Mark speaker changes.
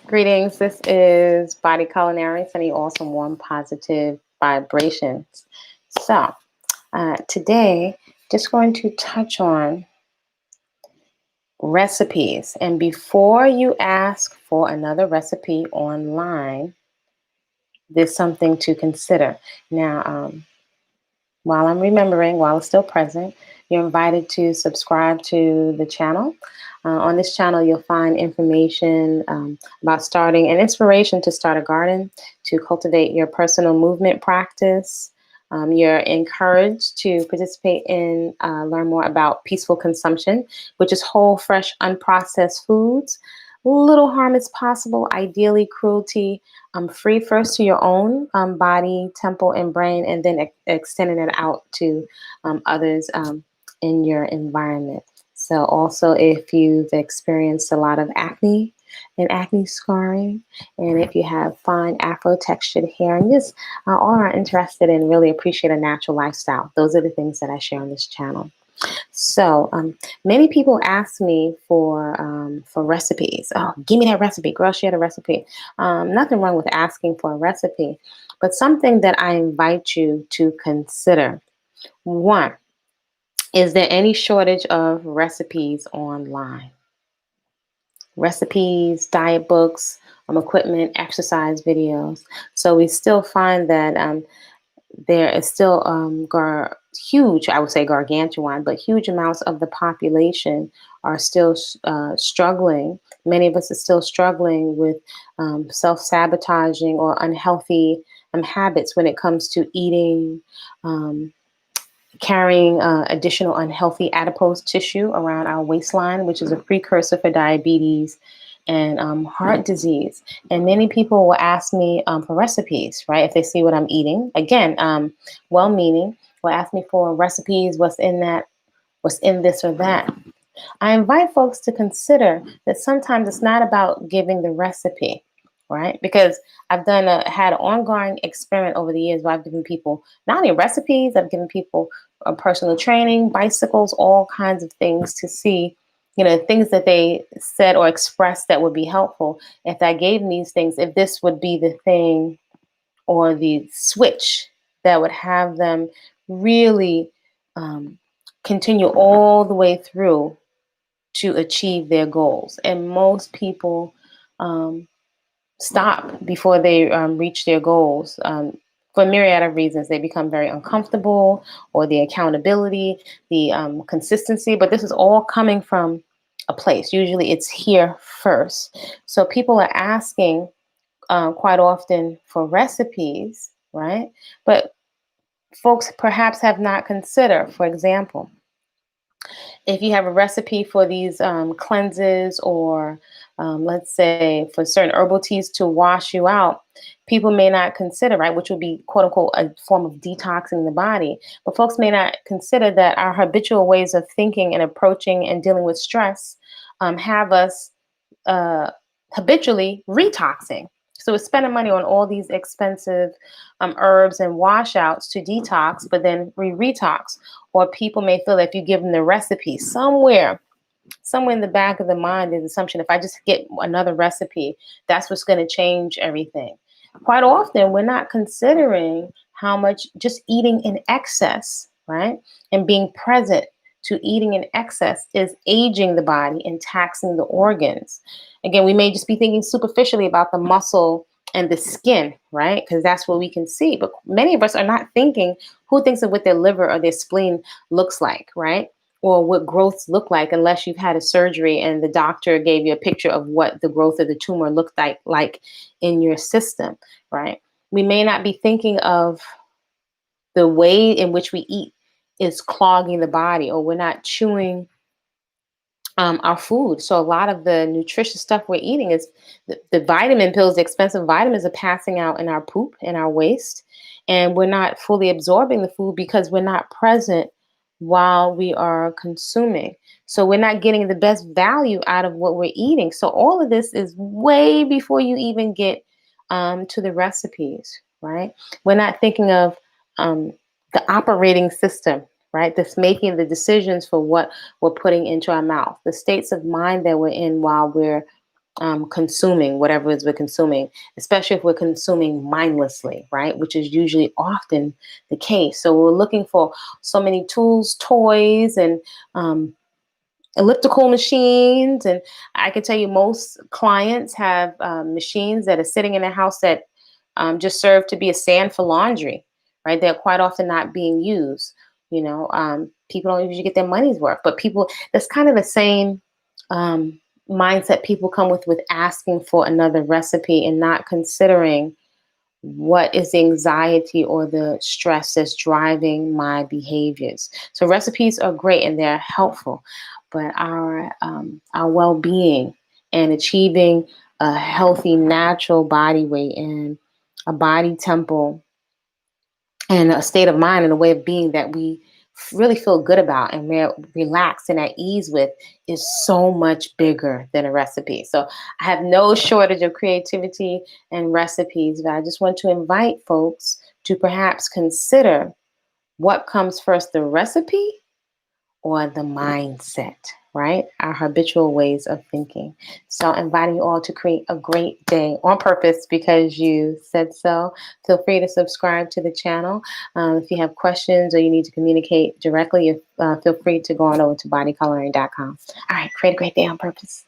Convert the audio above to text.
Speaker 1: Greetings. This is Body-Culinary, sending you all some warm, positive vibrations. Today, just going to touch on recipes. And before you ask for another recipe online, there's something to consider. Now, while it's still present, you're invited to subscribe to the channel. On this channel, you'll find information about starting an inspiration to start a garden, to cultivate your personal movement practice. You're encouraged to participate in, learn more about peaceful consumption, which is whole, fresh, unprocessed foods. Little harm is possible, ideally cruelty free, first to your own body, temple, and brain, and then extending it out to others in your environment. So also, if you've experienced a lot of acne and acne scarring, and if you have fine afro-textured hair, and just all are interested and really appreciate a natural lifestyle, those are the things that I share on this channel. So many people ask me for recipes. Oh, give me that recipe. Girl, share the recipe. Nothing wrong with asking for a recipe, but something that I invite you to consider. One, is there any shortage of recipes online? Recipes, diet books, equipment, exercise videos. So we still find that there is still huge, I would say gargantuan, but huge amounts of the population are still struggling. Many of us are still struggling with self-sabotaging or unhealthy habits when it comes to eating, carrying additional unhealthy adipose tissue around our waistline, which is a precursor for diabetes and heart disease. And many people will ask me for recipes, right? If they see what I'm eating, again, well-meaning, will ask me for recipes, what's in that, what's in this or that. I invite folks to consider that sometimes it's not about giving the recipe, right? Because I've had an ongoing experiment over the years where I've given people not only recipes, I've given people personal training, bicycles, all kinds of things to see, things that they said or expressed that would be helpful. If I gave them these things, if this would be the thing or the switch that would have them really continue all the way through to achieve their goals. And most people stop before they reach their goals. For a myriad of reasons, they become very uncomfortable, or the accountability, the consistency. But this is all coming from a place. Usually it's here first. So people are asking quite often for recipes, right? But folks perhaps have not considered, for example, if you have a recipe for these cleanses, or let's say for certain herbal teas to wash you out, people may not consider, right, which would be quote unquote a form of detoxing the body. But folks may not consider that our habitual ways of thinking and approaching and dealing with stress have us habitually retoxing. So we're spending money on all these expensive herbs and washouts to detox, but then we retox. Or people may feel that if you give them the recipe somewhere in the back of the mind, there's the assumption, if I just get another recipe, that's what's going to change everything. Quite often, we're not considering how much just eating in excess, right, and being present to eating in excess is aging the body and taxing the organs. Again, we may just be thinking superficially about the muscle and the skin, right? Because that's what we can see. But many of us are not thinking, who thinks of what their liver or their spleen looks like, right? Or what growths look like, unless you've had a surgery and the doctor gave you a picture of what the growth of the tumor looked like in your system, right? We may not be thinking of the way in which we eat is clogging the body, or we're not chewing our food. So a lot of the nutritious stuff we're eating is the vitamin pills, the expensive vitamins are passing out in our poop, in our waste, and we're not fully absorbing the food because we're not present while we are consuming. So we're not getting the best value out of what we're eating. So all of this is way before you even get to the recipes, right? We're not thinking of the operating system, right? That's making the decisions for what we're putting into our mouth, the states of mind that we're in while we're consuming whatever it is we're consuming, especially if we're consuming mindlessly, right? Which is usually often the case. So we're looking for so many tools, toys, and elliptical machines. And I can tell you most clients have machines that are sitting in the house that just serve to be a stand for laundry, right? They're quite often not being used. People don't usually get their money's worth, but people, that's kind of the same mindset people come with asking for another recipe and not considering what is the anxiety or the stress that's driving my behaviors. So recipes are great and they're helpful, but our well-being and achieving a healthy, natural body weight and a body temple and a state of mind and a way of being that we really feel good about and we're relaxed and at ease with is so much bigger than a recipe. So I have no shortage of creativity and recipes, but I just want to invite folks to perhaps consider what comes first, the recipe or the mindset, right? Our habitual ways of thinking. So inviting you all to create a great day on purpose because you said so. Feel free to subscribe to the channel. If you have questions or you need to communicate directly, feel free to go on over to bodyculinary.com. All right, create a great day on purpose.